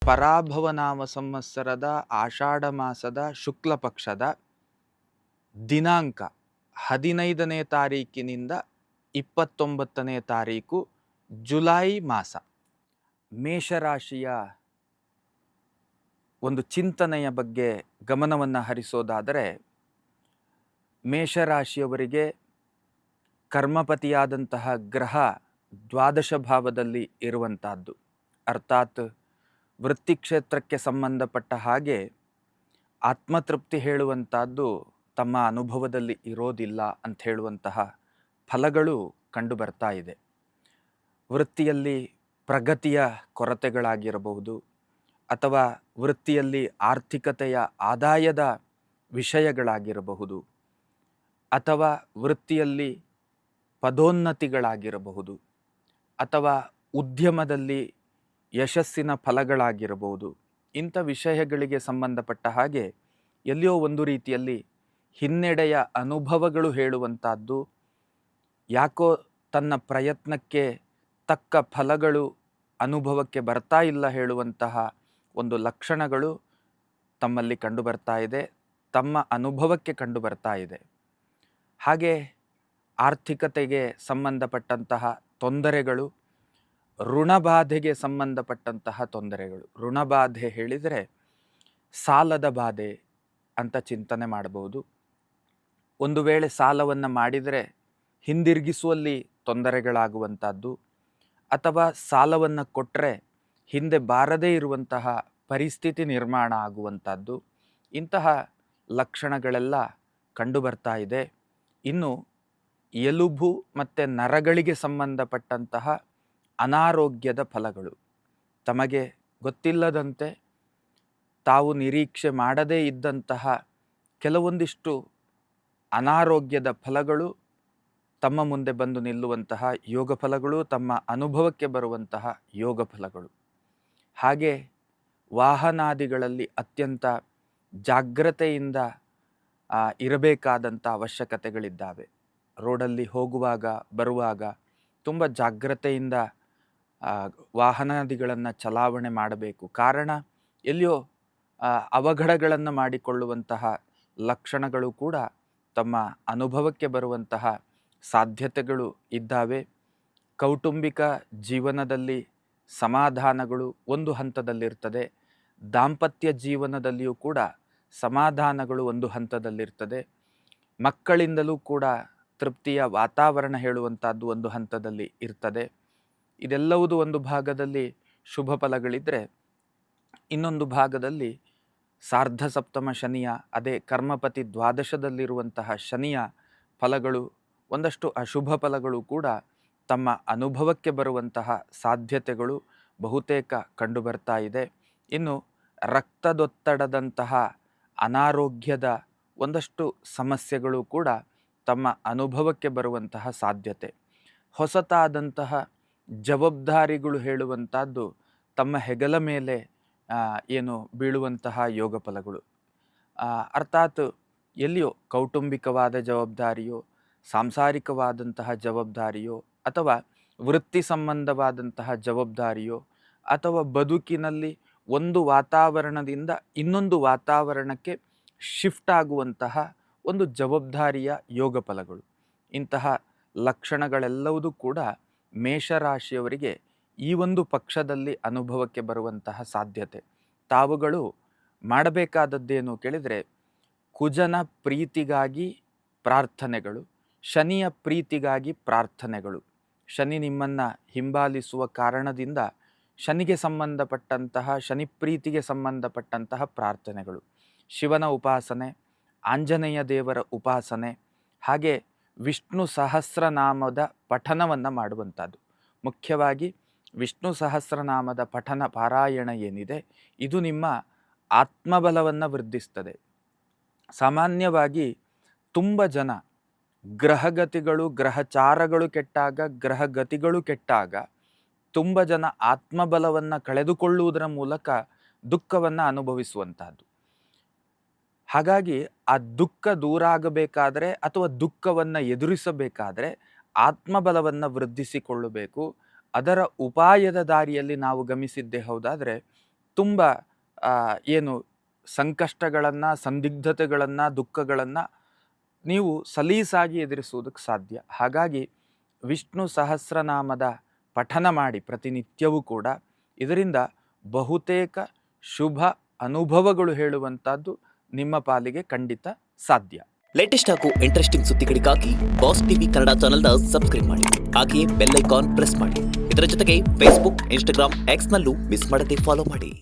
ಪರಾಭವ ನಾಮ ಸಂವತ್ಸರದ ಆಷಾಢ ಮಾಸದ ಶುಕ್ಲ ಪಕ್ಷದ ದಿನಾಂಕ 15ನೇ ತಾರೀಕಿನಿಂದ 29ನೇ ತಾರೀಕು ಜುಲೈ ಮಾಸ. ಮೇಷರಾಶಿಯ ಒಂದು ಚಿಂತನೆಯ ಬಗ್ಗೆ ಗಮನವನ್ನು ಹರಿಸೋದಾದರೆ, ಮೇಷರಾಶಿಯವರಿಗೆ ಕರ್ಮಪತಿಯಾದಂತಹ ಗ್ರಹ ದ್ವಾದಶ ಭಾವದಲ್ಲಿ ಇರುವಂತಹದ್ದು. ಅರ್ಥಾತ್ ವೃತ್ತಿ ಕ್ಷೇತ್ರಕ್ಕೆ ಸಂಬಂಧಪಟ್ಟ ಹಾಗೆ ಆತ್ಮತೃಪ್ತಿ ಹೇಳುವಂತಹದ್ದು ತಮ್ಮ ಅನುಭವದಲ್ಲಿ ಇರೋದಿಲ್ಲ ಅಂತ ಹೇಳುವಂತಹ ಫಲಗಳು ಕಂಡು ಬರ್ತಾ ಇದೆ. ವೃತ್ತಿಯಲ್ಲಿ ಪ್ರಗತಿಯ ಕೊರತೆಗಳಾಗಿರಬಹುದು, ಅಥವಾ ವೃತ್ತಿಯಲ್ಲಿ ಆರ್ಥಿಕತೆಯ ಆದಾಯದ ವಿಷಯಗಳಾಗಿರಬಹುದು, ಅಥವಾ ವೃತ್ತಿಯಲ್ಲಿ ಪದೋನ್ನತಿಗಳಾಗಿರಬಹುದು, ಅಥವಾ ಉದ್ಯಮದಲ್ಲಿ ಯಶಸ್ಸಿನ ಫಲಗಳಾಗಿರಬಹುದು. ಇಂಥ ವಿಷಯಗಳಿಗೆ ಸಂಬಂಧಪಟ್ಟ ಹಾಗೆ ಎಲ್ಲಿಯೋ ಒಂದು ರೀತಿಯಲ್ಲಿ ಹಿನ್ನಡೆಯ ಅನುಭವಗಳು ಹೇಳುವಂತಹದ್ದು, ಯಾಕೋ ತನ್ನ ಪ್ರಯತ್ನಕ್ಕೆ ತಕ್ಕ ಫಲಗಳು ಅನುಭವಕ್ಕೆ ಬರ್ತಾ ಇಲ್ಲ ಹೇಳುವಂತಹ ಒಂದು ಲಕ್ಷಣಗಳು ತಮ್ಮಲ್ಲಿ ಕಂಡು ಬರ್ತಾ ಇದೆ, ತಮ್ಮ ಅನುಭವಕ್ಕೆ ಕಂಡು ಬರ್ತಾ ಇದೆ. ಹಾಗೆ ಆರ್ಥಿಕತೆಗೆ ಸಂಬಂಧಪಟ್ಟಂತಹ ತೊಂದರೆಗಳು, ಋಣಬಾಧೆಗೆ ಸಂಬಂಧಪಟ್ಟಂತಹ ತೊಂದರೆಗಳು. ಋಣಬಾಧೆ ಹೇಳಿದರೆ ಸಾಲದ ಬಾಧೆ ಅಂತ ಚಿಂತನೆ ಮಾಡಬಹುದು. ಒಂದು ವೇಳೆ ಸಾಲವನ್ನು ಮಾಡಿದರೆ ಹಿಂದಿರುಗಿಸುವಲ್ಲಿ ತೊಂದರೆಗಳಾಗುವಂಥದ್ದು, ಅಥವಾ ಸಾಲವನ್ನು ಕೊಟ್ಟರೆ ಹಿಂದೆ ಬಾರದೇ ಇರುವಂತಹ ಪರಿಸ್ಥಿತಿ ನಿರ್ಮಾಣ ಆಗುವಂಥದ್ದು. ಇಂತಹ ಲಕ್ಷಣಗಳೆಲ್ಲ ಕಂಡು ಬರ್ತಾ ಇದೆ. ಇನ್ನು ಎಲುಬು ಮತ್ತು ನರಗಳಿಗೆ ಸಂಬಂಧಪಟ್ಟಂತಹ ಅನಾರೋಗ್ಯದ ಫಲಗಳು, ತಮಗೆ ಗೊತ್ತಿಲ್ಲದಂತೆ ತಾವು ನಿರೀಕ್ಷೆ ಮಾಡದೇ ಇದ್ದಂತಹ ಕೆಲವೊಂದಿಷ್ಟು ಅನಾರೋಗ್ಯದ ಫಲಗಳು ತಮ್ಮ ಮುಂದೆ ಬಂದು ನಿಲ್ಲುವಂತಹ ಯೋಗ ಫಲಗಳು, ತಮ್ಮ ಅನುಭವಕ್ಕೆ ಬರುವಂತಹ ಯೋಗ ಫಲಗಳು. ಹಾಗೆ ವಾಹನಾದಿಗಳಲ್ಲಿ ಅತ್ಯಂತ ಜಾಗ್ರತೆಯಿಂದ ಇರಬೇಕಾದಂಥ ಅವಶ್ಯಕತೆಗಳಿದ್ದಾವೆ. ರೋಡಲ್ಲಿ ಹೋಗುವಾಗ ಬರುವಾಗ ತುಂಬ ಜಾಗ್ರತೆಯಿಂದ ವಾಹನಾದಿಗಳನ್ನು ಚಲಾವಣೆ ಮಾಡಬೇಕು. ಕಾರಣ ಎಲ್ಲಿಯೋ ಅವಘಡಗಳನ್ನು ಮಾಡಿಕೊಳ್ಳುವಂತಹ ಲಕ್ಷಣಗಳು ಕೂಡ ತಮ್ಮ ಅನುಭವಕ್ಕೆ ಬರುವಂತಹ ಸಾಧ್ಯತೆಗಳು ಇದ್ದಾವೆ. ಕೌಟುಂಬಿಕ ಜೀವನದಲ್ಲಿ ಸಮಾಧಾನಗಳು ಒಂದು ಹಂತದಲ್ಲಿರ್ತದೆ, ದಾಂಪತ್ಯ ಜೀವನದಲ್ಲಿಯೂ ಕೂಡ ಸಮಾಧಾನಗಳು ಒಂದು ಹಂತದಲ್ಲಿರ್ತದೆ, ಮಕ್ಕಳಿಂದಲೂ ಕೂಡ ತೃಪ್ತಿಯ ವಾತಾವರಣ ಹೇಳುವಂಥದ್ದು ಒಂದು ಹಂತದಲ್ಲಿ ಇರ್ತದೆ. ಇದೆಲ್ಲವುದು ಒಂದು ಭಾಗದಲ್ಲಿ ಶುಭ ಫಲಗಳಿದ್ದರೆ, ಇನ್ನೊಂದು ಭಾಗದಲ್ಲಿ ಸಾರ್ಧ ಸಪ್ತಮ ಶನಿಯ, ಅದೇ ಕರ್ಮಪತಿ ದ್ವಾದಶದಲ್ಲಿರುವಂತಹ ಶನಿಯ ಫಲಗಳು, ಒಂದಷ್ಟು ಅಶುಭ ಫಲಗಳು ಕೂಡ ತಮ್ಮ ಅನುಭವಕ್ಕೆ ಬರುವಂತಹ ಸಾಧ್ಯತೆಗಳು ಬಹುತೇಕ ಕಂಡುಬರ್ತಾ ಇದೆ. ಇನ್ನು ರಕ್ತದೊತ್ತಡದಂತಹ ಅನಾರೋಗ್ಯದ ಒಂದಷ್ಟು ಸಮಸ್ಯೆಗಳು ಕೂಡ ತಮ್ಮ ಅನುಭವಕ್ಕೆ ಬರುವಂತಹ ಸಾಧ್ಯತೆ. ಹೊಸತಾದಂತಹ ಜವಾಬ್ದಾರಿಗಳು ಹೇಳುವಂಥದ್ದು ತಮ್ಮ ಹೆಗಲ ಮೇಲೆ ಏನು ಬೀಳುವಂತಹ ಯೋಗ ಫಲಗಳು. ಅರ್ಥಾತ್ ಎಲ್ಲಿಯೋ ಕೌಟುಂಬಿಕವಾದ ಜವಾಬ್ದಾರಿಯೋ, ಸಾಂಸಾರಿಕವಾದಂತಹ ಜವಾಬ್ದಾರಿಯೋ, ಅಥವಾ ವೃತ್ತಿ ಸಂಬಂಧವಾದಂತಹ ಜವಾಬ್ದಾರಿಯೋ, ಅಥವಾ ಬದುಕಿನಲ್ಲಿ ಒಂದು ವಾತಾವರಣದಿಂದ ಇನ್ನೊಂದು ವಾತಾವರಣಕ್ಕೆ ಶಿಫ್ಟ್ ಆಗುವಂತಹ ಒಂದು ಜವಾಬ್ದಾರಿಯ ಯೋಗ ಫಲಗಳು. ಇಂತಹ ಲಕ್ಷಣಗಳೆಲ್ಲವೂ ಕೂಡ ಮೇಷರಾಶಿಯವರಿಗೆ ಈ ಒಂದು ಪಕ್ಷದಲ್ಲಿ ಅನುಭವಕ್ಕೆ ಬರುವಂತಹ ಸಾಧ್ಯತೆ. ತಾವುಗಳು ಮಾಡಬೇಕಾದದ್ದೇನು ಕೇಳಿದರೆ, ಕುಜನ ಪ್ರೀತಿಗಾಗಿ ಪ್ರಾರ್ಥನೆಗಳು, ಶನಿಯ ಪ್ರೀತಿಗಾಗಿ ಪ್ರಾರ್ಥನೆಗಳು. ಶನಿ ನಿಮ್ಮನ್ನು ಹಿಂಬಾಲಿಸುವ ಕಾರಣದಿಂದ ಶನಿಗೆ ಸಂಬಂಧಪಟ್ಟಂತಹ, ಶನಿ ಪ್ರೀತಿಗೆ ಸಂಬಂಧಪಟ್ಟಂತಹ ಪ್ರಾರ್ಥನೆಗಳು, ಶಿವನ ಉಪಾಸನೆ, ಆಂಜನೇಯ ದೇವರ ಉಪಾಸನೆ, ಹಾಗೆ ವಿಷ್ಣು ಸಹಸ್ರನಾಮದ ಪಠನವನ್ನು ಮಾಡುವಂಥದ್ದು. ಮುಖ್ಯವಾಗಿ ವಿಷ್ಣು ಸಹಸ್ರನಾಮದ ಪಠನ ಪಾರಾಯಣ ಏನಿದೆ, ಇದು ನಿಮ್ಮ ಆತ್ಮಬಲವನ್ನು ವೃದ್ಧಿಸ್ತದೆ. ಸಾಮಾನ್ಯವಾಗಿ ತುಂಬ ಜನ ಗ್ರಹಗತಿಗಳು, ಗ್ರಹಚಾರಗಳು ಕೆಟ್ಟಾಗ, ಗ್ರಹಗತಿಗಳು ಕೆಟ್ಟಾಗ ತುಂಬ ಜನ ಆತ್ಮಬಲವನ್ನು ಕಳೆದುಕೊಳ್ಳುವುದರ ಮೂಲಕ ದುಃಖವನ್ನು ಅನುಭವಿಸುವಂತಹದ್ದು. ಹಾಗಾಗಿ ಆ ದುಃಖ ದೂರ ಆಗಬೇಕಾದರೆ, ಅಥವಾ ದುಃಖವನ್ನು ಎದುರಿಸಬೇಕಾದರೆ ಆತ್ಮಬಲವನ್ನು ವೃದ್ಧಿಸಿಕೊಳ್ಳಬೇಕು. ಅದರ ಉಪಾಯದ ದಾರಿಯಲ್ಲಿ ನಾವು ಗಮಿಸಿದ್ದೇ ಹೌದಾದರೆ ತುಂಬ ಏನು ಸಂಕಷ್ಟಗಳನ್ನು, ಸಂದಿಗ್ಧತೆಗಳನ್ನು, ದುಃಖಗಳನ್ನು ನೀವು ಸಲೀಸಾಗಿ ಎದುರಿಸುವುದಕ್ಕೆ ಸಾಧ್ಯ. ಹಾಗಾಗಿ ವಿಷ್ಣು ಸಹಸ್ರನಾಮದ ಪಠನ ಮಾಡಿ ಪ್ರತಿನಿತ್ಯವೂ ಕೂಡ ಇದರಿಂದ ಬಹುತೇಕ ಶುಭ ಅನುಭವಗಳು ಹೇಳುವಂಥದ್ದು ನಿಮ್ಮ ಪಾಲಿಗೆ ಖಂಡಿತ ಸಾಧ್ಯ. ಲೇಟೆಸ್ಟ್ ಹಾಗೂ ಇಂಟ್ರೆಸ್ಟಿಂಗ್ ಸುದ್ದಿಗಳಿಗಾಗಿ ಬಾಸ್ ಟಿವಿ ಕನ್ನಡ ಚಾನೆಲ್ನ ಸಬ್ಸ್ಕ್ರೈಬ್ ಮಾಡಿ. ಹಾಗೆಯೇ ಬೆಲ್ ಐಕಾನ್ ಪ್ರೆಸ್ ಮಾಡಿ. ಇದರ ಜೊತೆಗೆ ಫೇಸ್ಬುಕ್, ಇನ್ಸ್ಟಾಗ್ರಾಮ್, ಎಕ್ಸ್ನಲ್ಲೂ ಮಿಸ್ ಮಾಡದೆ ಫಾಲೋ ಮಾಡಿ.